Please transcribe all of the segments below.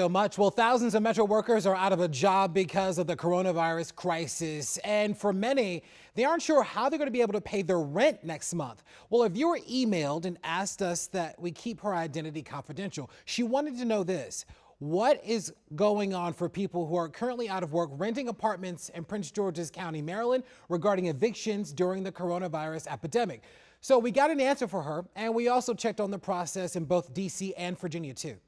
So much. Well, thousands of Metro workers are out of a job because of the coronavirus crisis. And for many, they aren't sure how they're going to be able to pay their rent next month. Well, a viewer emailed and asked us that we keep her identity confidential. She wanted to know this. What is going on for people who are currently out of work renting apartments in Prince George's County, Maryland, regarding evictions during the coronavirus epidemic? So we got an answer for her, and we also checked on the process in both D.C. and Virginia, too.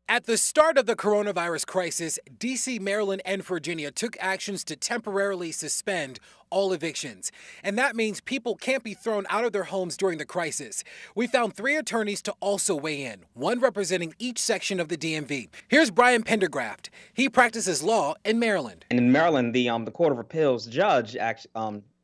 At the start of the coronavirus crisis, D.C., Maryland, and Virginia took actions to temporarily suspend all evictions. And that means people can't be thrown out of their homes during the crisis. We found 3 attorneys to also weigh in, one representing each section of the DMV. Here's Brian Pendergraft. He practices law in Maryland. And in Maryland, the Court of Appeals judge,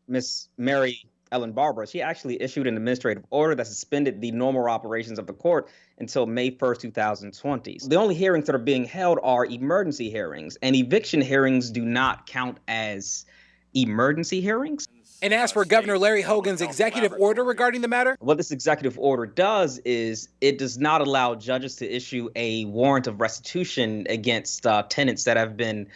Miss Mary Ellen Barber, she actually issued an administrative order that suspended the normal operations of the court until May 1st, 2020. The only hearings that are being held are emergency hearings, and eviction hearings do not count as emergency hearings. And as for Governor Larry Hogan's executive order regarding the matter, what this executive order does is it does not allow judges to issue a warrant of restitution against tenants that have been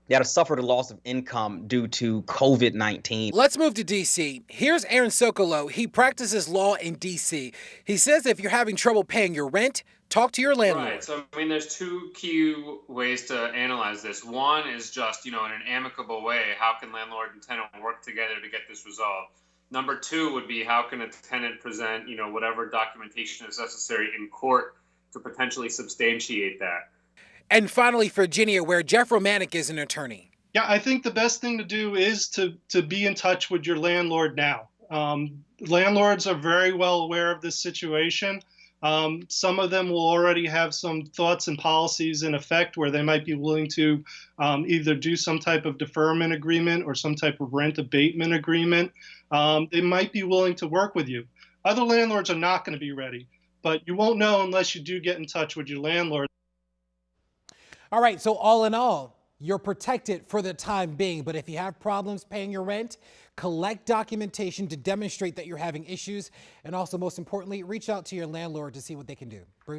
that have suffered a loss of income due to COVID-19. Let's move to D.C. Here's Aaron Sokolow. He practices law in D.C. He says if you're having trouble paying your rent, talk to your landlord. Right. So, I mean, there's 2 key ways to analyze this. One is just, in an amicable way, how can landlord and tenant work together to get this resolved? Number 2 would be how can a tenant present, whatever documentation is necessary in court to potentially substantiate that. And finally, Virginia, where Jeff Romanek is an attorney. Yeah, I think the best thing to do is to be in touch with your landlord now. Landlords are very well aware of this situation. Some of them will already have some thoughts and policies in effect where they might be willing to either do some type of deferment agreement or some type of rent abatement agreement. They might be willing to work with you. Other landlords are not going to be ready, but you won't know unless you do get in touch with your landlord. All right, so all in all, you're protected for the time being, but if you have problems paying your rent, collect documentation to demonstrate that you're having issues, and also, most importantly, reach out to your landlord to see what they can do. Bruce?